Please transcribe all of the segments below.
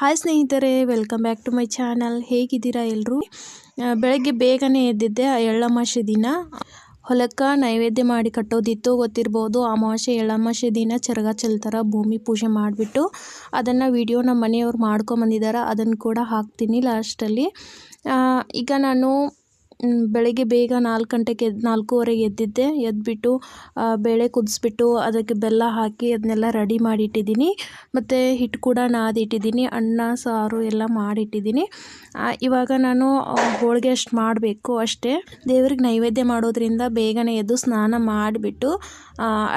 Hi ಸ್ನೇಹಿತರೆ, welcome back to my channel. ಹೇಗಿದ್ದೀರಾ ಎಲ್ಲರೂ? ಬೆಳಗ್ಗೆ ಬೇಗನೆ ಎದ್ದಿದ್ದೆ. ಎಳ್ಳಮಾವಾಸ್ಯೆ ದಿನ ಹೊಲಕ್ಕೆ ನೈವೇದ್ಯ ಮಾಡಿ ಕಟ್ಟೋದಿತ್ತು. ಗೊತ್ತಿರ್ಬೋದು, ಅಮಾವಾಸ್ಯೆ ಎಳ್ಳಮಾವಾಸ್ಯೆ ದಿನ ಚರಗ ಚೆಲ್ತಾರೆ, ಭೂಮಿ ಪೂಜೆ ಮಾಡಿಬಿಟ್ಟು. ಅದನ್ನು ವಿಡಿಯೋ ನಮ್ಮ ಮನೆಯವ್ರು ಮಾಡ್ಕೊಂಬಂದಿದ್ದಾರೆ, ಅದನ್ನು ಕೂಡ ಹಾಕ್ತೀನಿ ಲಾಸ್ಟಲ್ಲಿ. ಈಗ ನಾನು ಬೆಳಗ್ಗೆ ಬೇಗ 4 ಗಂಟೆಗೆ 4:15 ಎದ್ದಿದ್ದೆ. ಎದ್ದುಬಿಟ್ಟು ಬೇಳೆ ಕುದಿಸ್ಬಿಟ್ಟು ಅದಕ್ಕೆ ಬೆಲ್ಲ ಹಾಕಿ ಅದನ್ನೆಲ್ಲ ರೆಡಿ ಮಾಡಿಟ್ಟಿದ್ದೀನಿ. ಮತ್ತು ಹಿಟ್ಟು ಕೂಡ ನಾದಿಟ್ಟಿದ್ದೀನಿ, ಅನ್ನ ಸಾರು ಎಲ್ಲ ಮಾಡಿಟ್ಟಿದ್ದೀನಿ. ಇವಾಗ ನಾನು ಹೋಳಿಗೆ ಅಷ್ಟು ಮಾಡಬೇಕು ಅಷ್ಟೇ. ದೇವ್ರಿಗೆ ನೈವೇದ್ಯ ಮಾಡೋದ್ರಿಂದ ಬೇಗನೆ ಎದ್ದು ಸ್ನಾನ ಮಾಡಿಬಿಟ್ಟು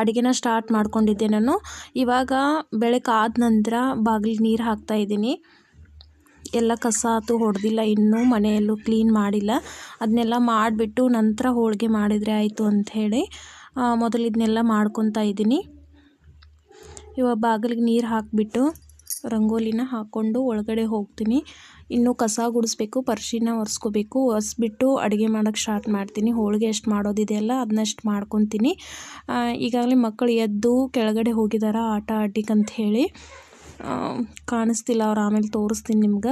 ಅಡುಗೆನ ಸ್ಟಾರ್ಟ್ ಮಾಡ್ಕೊಂಡಿದ್ದೆ ನಾನು. ಇವಾಗ ಬೆಳಕಾದ ನಂತರ ಬಾಗಿಲಿಗೆ ನೀರು ಹಾಕ್ತಾಯಿದ್ದೀನಿ. ಎಲ್ಲ ಕಸ ಆತು ಹೊಡೆದಿಲ್ಲ, ಇನ್ನೂ ಮನೆಯಲ್ಲೂ ಕ್ಲೀನ್ ಮಾಡಿಲ್ಲ. ಅದನ್ನೆಲ್ಲ ಮಾಡಿಬಿಟ್ಟು ನಂತರ ಹೋಳಿಗೆ ಮಾಡಿದರೆ ಆಯಿತು ಅಂಥೇಳಿ ಮೊದಲು ಇದನ್ನೆಲ್ಲ ಮಾಡ್ಕೊತಾ ಇದ್ದೀನಿ. ಇವಾಗ ಬಾಗಿಲಿಗೆ ನೀರು ಹಾಕಿಬಿಟ್ಟು ರಂಗೋಲಿನ ಹಾಕ್ಕೊಂಡು ಒಳಗಡೆ ಹೋಗ್ತೀನಿ. ಇನ್ನೂ ಕಸ ಗುಡಿಸ್ಬೇಕು, ಪರ್ಶಿನ ಒರೆಸ್ಕೋಬೇಕು. ಒರೆಸ್ಬಿಟ್ಟು ಅಡುಗೆ ಮಾಡೋಕ್ಕೆ ಸ್ಟಾರ್ಟ್ ಮಾಡ್ತೀನಿ. ಹೋಳಿಗೆ ಎಷ್ಟು ಮಾಡೋದಿದೆಯಲ್ಲ ಅದನ್ನಷ್ಟು ಮಾಡ್ಕೊತೀನಿ. ಈಗಾಗಲೇ ಮಕ್ಕಳು ಎದ್ದು ಕೆಳಗಡೆ ಹೋಗಿದ್ದಾರೆ ಆಟ ಆಡ್ಲಿಕ್ಕೆ ಅಂತ ಹೇಳಿ. ಕಾಣಿಸ್ತಿಲ್ಲ, ಅವ್ರು ಆಮೇಲೆ ತೋರಿಸ್ತೀನಿ ನಿಮ್ಗೆ.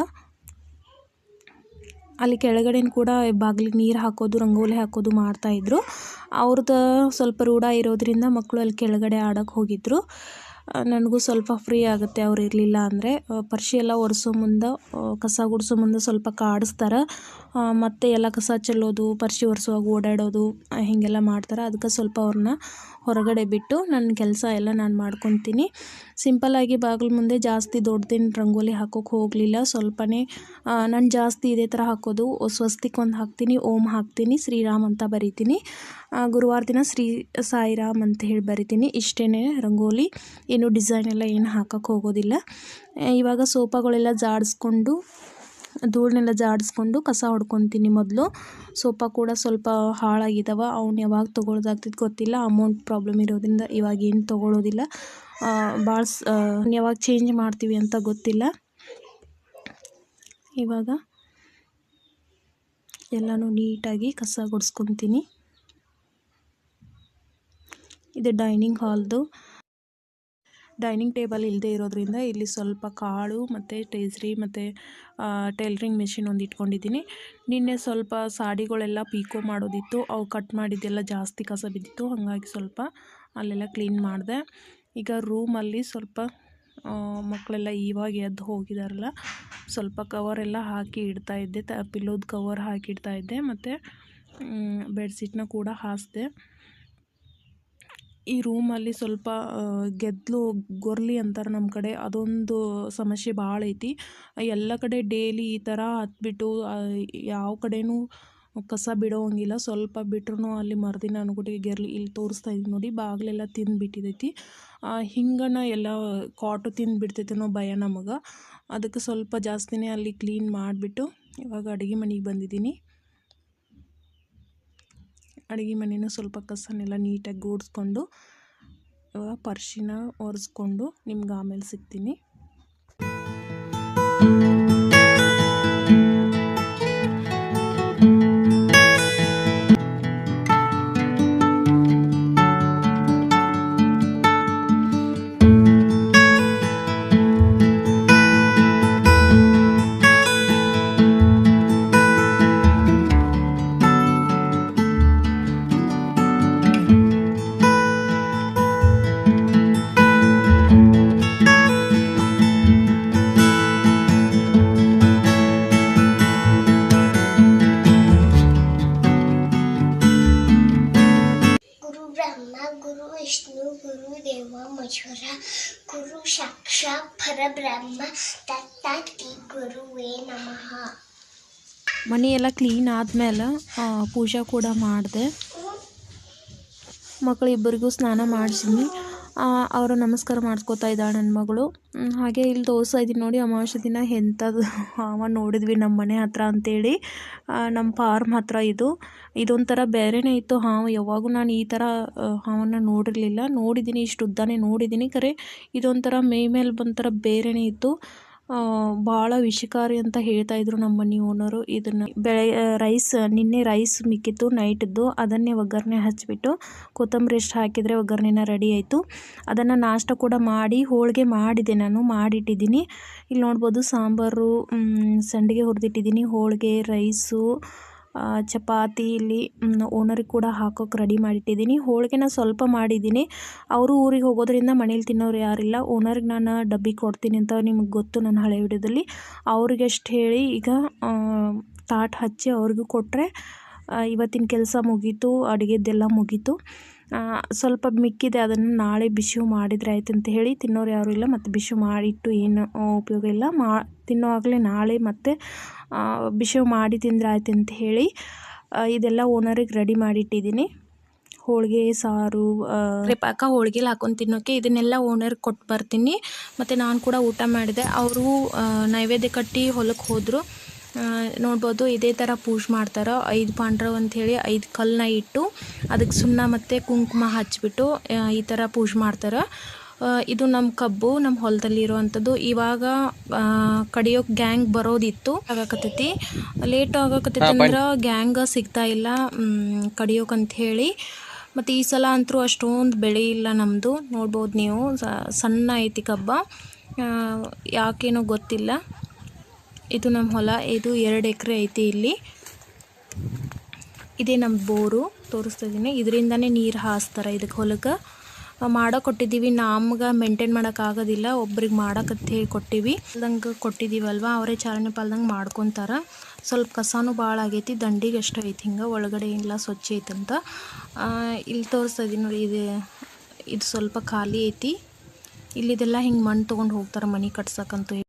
ಅಲ್ಲಿ ಕೆಳಗಡೆ ಕೂಡ ಬಾಗಿಲಿಗೆ ನೀರು ಹಾಕೋದು, ರಂಗೋಲಿ ಹಾಕೋದು ಮಾಡ್ತಾಯಿದ್ರು. ಅವ್ರದ್ದು ಸ್ವಲ್ಪ ರೂಢ ಇರೋದ್ರಿಂದ ಮಕ್ಕಳು ಅಲ್ಲಿ ಕೆಳಗಡೆ ಆಡೋಕ್ಕೆ ಹೋಗಿದ್ರು. ನನಗೂ ಸ್ವಲ್ಪ ಫ್ರೀ ಆಗುತ್ತೆ ಅವ್ರು ಇರಲಿಲ್ಲ ಅಂದರೆ. ಪರ್ಶಿ ಎಲ್ಲ ಒರೆಸೋ ಮುಂದೆ, ಕಸ ಗುಡಿಸೋ ಮುಂದೆ ಸ್ವಲ್ಪ ಕಾಡಿಸ್ತಾರೆ. ಮತ್ತು ಎಲ್ಲ ಕಸ ಚೆಲ್ಲೋದು, ಪರ್ಶಿ ಒರೆಸುವಾಗ ಓಡಾಡೋದು ಹೀಗೆಲ್ಲ ಮಾಡ್ತಾರೆ. ಅದಕ್ಕೆ ಸ್ವಲ್ಪ ಅವ್ರನ್ನ ಹೊರಗಡೆ ಬಿಟ್ಟು ನನ್ನ ಕೆಲಸ ಎಲ್ಲ ನಾನು ಮಾಡ್ಕೊತೀನಿ. ಸಿಂಪಲ್ಲಾಗಿ ಬಾಗಿಲು ಮುಂದೆ ಜಾಸ್ತಿ ದೊಡ್ಡದೇನು ರಂಗೋಲಿ ಹಾಕೋಕ್ಕೆ ಹೋಗಲಿಲ್ಲ. ಸ್ವಲ್ಪನೇ ನಾನು ಜಾಸ್ತಿ ಇದೇ ಥರ ಹಾಕೋದು. ಸ್ವಸ್ತಿಕ್ ಒಂದು ಹಾಕ್ತೀನಿ, ಓಂ ಹಾಕ್ತೀನಿ, ಶ್ರೀರಾಮ್ ಅಂತ ಬರಿತೀನಿ. ಗುರುವಾರ ದಿನ ಶ್ರೀ ಸಾಯಿರಾಮ್ ಅಂತ ಹೇಳಿ ಬರಿತೀನಿ. ಇಷ್ಟೇ ರಂಗೋಲಿ, ಏನು ಡಿಸೈನ್ ಎಲ್ಲ ಏನು ಹಾಕೋಕ್ಕೆ ಹೋಗೋದಿಲ್ಲ. ಇವಾಗ ಸೋಫಾಗಳೆಲ್ಲ ಜಾಡಿಸ್ಕೊಂಡು, ಧೂಳನ್ನೆಲ್ಲ ಜಾಡಿಸ್ಕೊಂಡು ಕಸ ಹೊಡ್ಕೊತೀನಿ. ಮೊದಲು ಸೋಫಾ ಕೂಡ ಸ್ವಲ್ಪ ಹಾಳಾಗಿದ್ದಾವೆ. ಅವ್ನು ಯಾವಾಗ ತೊಗೊಳೋದಾಗ್ತಿದ್ದು ಗೊತ್ತಿಲ್ಲ. ಅಮೌಂಟ್ ಪ್ರಾಬ್ಲಮ್ ಇರೋದ್ರಿಂದ ಇವಾಗ ಏನು ತೊಗೊಳೋದಿಲ್ಲ. ಭಾಳ ಯಾವಾಗ ಚೇಂಜ್ ಮಾಡ್ತೀವಿ ಅಂತ ಗೊತ್ತಿಲ್ಲ. ಇವಾಗ ಎಲ್ಲನೂ ನೀಟಾಗಿ ಕಸ ಗುಡಿಸ್ಕೊತೀನಿ. ಇದು ಡೈನಿಂಗ್ ಹಾಲ್ದು. ಡೈನಿಂಗ್ ಟೇಬಲ್ ಇಲ್ಲದೆ ಇರೋದ್ರಿಂದ ಇಲ್ಲಿ ಸ್ವಲ್ಪ ಕಾಳು ಮತ್ತು ಟೇಸ್ರಿ ಮತ್ತು ಟೈಲರಿಂಗ್ ಮೆಷಿನ್ ಒಂದು ಇಟ್ಕೊಂಡಿದ್ದೀನಿ. ನಿನ್ನೆ ಸ್ವಲ್ಪ ಸಾಡಿಗಳೆಲ್ಲ ಪೀಕೋ ಮಾಡೋದಿತ್ತು, ಅವು ಕಟ್ ಮಾಡಿದ್ದೆಲ್ಲ ಜಾಸ್ತಿ ಕಸ ಬಿದ್ದಿತ್ತು. ಹಾಗಾಗಿ ಸ್ವಲ್ಪ ಅಲ್ಲೆಲ್ಲ ಕ್ಲೀನ್ ಮಾಡಿದೆ. ಈಗ ರೂಮಲ್ಲಿ ಸ್ವಲ್ಪ ಮಕ್ಕಳೆಲ್ಲ ಇವಾಗ ಎದ್ದು ಹೋಗಿದಾರಲ್ಲ, ಸ್ವಲ್ಪ ಕವರೆಲ್ಲ ಹಾಕಿ ಇಡ್ತಾಯಿದ್ದೆ. ಪಿಲ್ಲೋದ ಕವರ್ ಹಾಕಿ ಇಡ್ತಾಯಿದ್ದೆ, ಮತ್ತು ಬೆಡ್ಶೀಟ್ನ ಕೂಡ ಹಾಸಿದೆ. ಈ ರೂಮಲ್ಲಿ ಸ್ವಲ್ಪ ಗೆದ್ದಲು, ಗೊರ್ಲಿ ಅಂತಾರೆ ನಮ್ಮ ಕಡೆ, ಅದೊಂದು ಸಮಸ್ಯೆ ಭಾಳ ಐತಿ. ಎಲ್ಲ ಕಡೆ ಡೈಲಿ ಈ ಥರ ಹತ್ಬಿಟ್ಟು ಯಾವ ಕಡೆನೂ ಕಸ ಬಿಡೋಂಗಿಲ್ಲ. ಸ್ವಲ್ಪ ಬಿಟ್ರೂ ಅಲ್ಲಿ ಮರುದಿನ ಅನ್ಗುಟ್ಟಿಗೆ ಗೆರ್ಲಿ, ಇಲ್ಲಿ ತೋರಿಸ್ತಾ ಇದ್ದೀನಿ ನೋಡಿ, ಬಾಗಿಲೆಲ್ಲ ತಿಂದುಬಿಟ್ಟಿದೈತಿ. ಹಿಂಗನ ಎಲ್ಲ ಕಾಟು ತಿಂದುಬಿಡ್ತೈತೇನೋ ಭಯ ನಮಗೆ. ಅದಕ್ಕೆ ಸ್ವಲ್ಪ ಜಾಸ್ತಿನೇ ಅಲ್ಲಿ ಕ್ಲೀನ್ ಮಾಡಿಬಿಟ್ಟು ಇವಾಗ ಅಡುಗೆ ಮನೆಗೆ ಬಂದಿದ್ದೀನಿ. ಅಡುಗೆ ಮನೆಯೂ ಸ್ವಲ್ಪ ಕಸನೆಲ್ಲ ನೀಟಾಗಿ ಗೂಡಿಸ್ಕೊಂಡು ಇವಾಗ ಪರ್ಶಿನ ಒರೆಸ್ಕೊಂಡು ನಿಮ್ಗೆ ಆಮೇಲೆ ಸಿಗ್ತೀನಿ. गुरु विष्णु गुरु देव महेश्वर गुरु साक्षात् परब्रह्म तस्मै गुरुवे नमः. ಮನೆಯೆಲ್ಲ ಕ್ಲೀನ್ ಆದಮೇಲೆ ಪೂಜೆ ಕೂಡ ಮಾಡಿದೆ. ಮಕ್ಕಳಿಬ್ಬರಿಗೂ ಸ್ನಾನ ಮಾಡಿಸಿದ್ನಿ. ಅವರು ನಮಸ್ಕಾರ ಮಾಡಿಸ್ಕೊತಾ ಇದ್ದಾಳೆ ನನ್ನ ಮಗಳು. ಹಾಗೆ ಇಲ್ಲಿ ತೋರಿಸ್ತಾ ಇದ್ದೀನಿ ನೋಡಿ, ಅಮಾವಾಸ್ಯೆ ದಿನ ಎಂಥದ್ದು ಹಾವು ನೋಡಿದ್ವಿ ನಮ್ಮ ಮನೆ ಹತ್ರ ಅಂಥೇಳಿ. ನಮ್ಮ ಫಾರ್ಮ್ ಹತ್ರ ಇದೊಂಥರ ಬೇರೆನೇ ಇತ್ತು ಹಾವು. ಯಾವಾಗೂ ನಾನು ಈ ಥರ ಹಾವನ್ನು ನೋಡಿರಲಿಲ್ಲ. ನೋಡಿದ್ದೀನಿ, ಇಷ್ಟು ಉದ್ದನೇ ನೋಡಿದ್ದೀನಿ. ಖರೆ ಇದೊಂಥರ ಮೈ ಮೇಲೆ ಒಂಥರ ಬೇರೆನೇ ಇತ್ತು. ಭಾಳ ವಿಷಕಾರಿ ಅಂತ ಹೇಳ್ತಾಯಿದ್ರು ನಮ್ಮ ಮನೆ ಓನರು. ಇದನ್ನು ನಿನ್ನೆ ರೈಸ್ ಮಿಕ್ಕಿತ್ತು ನೈಟದ್ದು, ಅದನ್ನೇ ಒಗ್ಗರಣೆ ಹಚ್ಚಿಬಿಟ್ಟು ಕೊತ್ತಂಬರಿ ಎಷ್ಟು ಹಾಕಿದರೆ ಒಗ್ಗರಣೆನ ರೆಡಿ ಆಯಿತು. ಅದನ್ನು ನಾಷ್ಟ ಕೂಡ ಮಾಡಿ ಹೋಳಿಗೆ ಮಾಡಿದೆ, ನಾನು ಮಾಡಿಟ್ಟಿದ್ದೀನಿ. ಇಲ್ಲಿ ನೋಡ್ಬೋದು ಸಾಂಬಾರು, ಸಂಡಿಗೆ ಹುರಿದಿಟ್ಟಿದ್ದೀನಿ, ಹೋಳಿಗೆ, ರೈಸು, ಚಪಾತಿ ಇಲ್ಲಿ ಓನರಿಗೆ ಕೂಡ ಹಾಕೋಕೆ ರೆಡಿ ಮಾಡಿಟ್ಟಿದ್ದೀನಿ. ಹೋಳಿಗೆನ ಸ್ವಲ್ಪ ಮಾಡಿದ್ದೀನಿ. ಅವರು ಊರಿಗೆ ಹೋಗೋದ್ರಿಂದ ಮನೇಲಿ ತಿನ್ನೋರು ಯಾರಿಲ್ಲ. ಓನರ್ಗೆ ನಾನು ಡಬ್ಬಿ ಕೊಡ್ತೀನಿ ಅಂತ ನಿಮಗೆ ಗೊತ್ತು ನನ್ನ ಹಳೆ ವಿಡಿಯೋದಲ್ಲಿ. ಅವ್ರಿಗೆ ಅಷ್ಟು ಹೇಳಿ ಈಗ ತಾಟ್ ಹಚ್ಚಿ ಅವ್ರಿಗೂ ಕೊಟ್ಟರೆ ಇವತ್ತಿನ ಕೆಲಸ ಮುಗೀತು, ಅಡುಗೆದ್ದೆಲ್ಲ ಮುಗೀತು. ಸ್ವಲ್ಪ ಮಿಕ್ಕಿದೆ, ಅದನ್ನು ನಾಳೆ ಬಿಸಿ ಮಾಡಿದರೆ ಆಯ್ತು ಅಂತ ಹೇಳಿ. ತಿನ್ನೋರು ಯಾರೂ ಇಲ್ಲ, ಮತ್ತು ಬಿಸಿ ಮಾಡಿಟ್ಟು ಏನು ಉಪಯೋಗ ಇಲ್ಲ. ತಿನ್ನೋವಾಗಲೇ ನಾಳೆ ಮತ್ತೆ ಬಿಸಿ ಮಾಡಿ ತಿಂದರೆ ಆಯ್ತು ಅಂತ ಹೇಳಿ ಇದೆಲ್ಲ ಓನರಿಗೆ ರೆಡಿ ಮಾಡಿಟ್ಟಿದ್ದೀನಿ. ಹೋಳಿಗೆ, ಸಾರು, ಪಾಕ, ಹೋಳಿಗೆಲಿ ಹಾಕೊಂಡು ತಿನ್ನೋಕ್ಕೆ ಇದನ್ನೆಲ್ಲ ಓನರ್ಗೆ ಕೊಟ್ಟು ಬರ್ತೀನಿ. ಮತ್ತು ನಾನು ಕೂಡ ಊಟ ಮಾಡಿದೆ. ಅವರು ನೈವೇದ್ಯ ಕಟ್ಟಿ ಹೊಲಕ್ಕೆ ಹೋದರು. ನೋಡ್ಬೋದು ಇದೇ ಥರ ಪೂಜೆ ಮಾಡ್ತಾರೆ. 5 ಪಾಂಡ್ರವ್ ಅಂಥೇಳಿ 5 ಕಲ್ಲನ್ನ ಇಟ್ಟು ಅದಕ್ಕೆ ಸುಣ್ಣ ಮತ್ತು ಕುಂಕುಮ ಹಚ್ಬಿಟ್ಟು ಈ ಥರ ಪೂಜೆ ಮಾಡ್ತಾರೆ. ಇದು ನಮ್ಮ ಕಬ್ಬು ನಮ್ಮ ಹೊಲದಲ್ಲಿ ಇರೋವಂಥದ್ದು. ಇವಾಗ ಕಡಿಯೋಕೆ ಗ್ಯಾಂಗ್ ಬರೋದಿತ್ತು, ಆಗಕತ್ತೈತಿ. ಲೇಟ್ ಆಗಕತ್ತೈತಿ ಅಂದ್ರೆ ಗ್ಯಾಂಗ್ ಸಿಗ್ತಾ ಇಲ್ಲ ಕಡಿಯೋಕಂತ ಹೇಳಿ. ಮತ್ತು ಈ ಸಲ ಅಂತೂ ಅಷ್ಟೊಂದು ಬೆಳೆ ಇಲ್ಲ ನಮ್ಮದು. ನೋಡ್ಬೋದು ನೀವು, ಸಣ್ಣ ಐತಿ ಕಬ್ಬ, ಯಾಕೇನೋ ಗೊತ್ತಿಲ್ಲ. ಇದು ನಮ್ಮ ಹೊಲ, ಇದು 2 ಎಕರೆ ಐತಿ. ಇಲ್ಲಿ ಇದೇ ನಮ್ಮ ಬೋರು ತೋರಿಸ್ತಾ ಇದ್ದೀನಿ. ಇದರಿಂದನೇ ನೀರು ಹಾಸ್ತಾರೆ ಇದಕ್ಕೆ, ಹೊಲಕ್ಕೆ ಮಾಡೋ ಕೊಟ್ಟಿದ್ದೀವಿ. ನಮ್ಗೆ ಮೇಂಟೈನ್ ಮಾಡೋಕ್ಕಾಗೋದಿಲ್ಲ, ಒಬ್ರಿಗೆ ಮಾಡೋಕಂತ ಹೇಳಿ ಕೊಟ್ಟಿವಿ. ಅಲ್ದಂಗೆ ಕೊಟ್ಟಿದ್ದೀವಲ್ವ, ಅವರೇ ಚಾಲನೆ ಪಾಲ್ದಂಗೆ ಮಾಡ್ಕೊತಾರೆ. ಸ್ವಲ್ಪ ಕಸನೂ ಭಾಳ ಆಗೈತಿ, ದಂಡಿಗೆ ಎಷ್ಟು ಐತಿ, ಹಿಂಗೆ ಒಳಗಡೆ ಎಲ್ಲ ಸ್ವಚ್ಛ ಐತಂತ. ಇಲ್ಲಿ ತೋರಿಸ್ತಾ ಇದ್ದೀನಿ ನೋಡಿ, ಇದು ಸ್ವಲ್ಪ ಖಾಲಿ ಐತಿ. ಇಲ್ಲಿದೆಲ್ಲ ಹಿಂಗೆ ಮಣ್ಣು ತೊಗೊಂಡು ಹೋಗ್ತಾರೆ ಮನೆ ಕಟ್ಸಕ್ಕಂತೂ.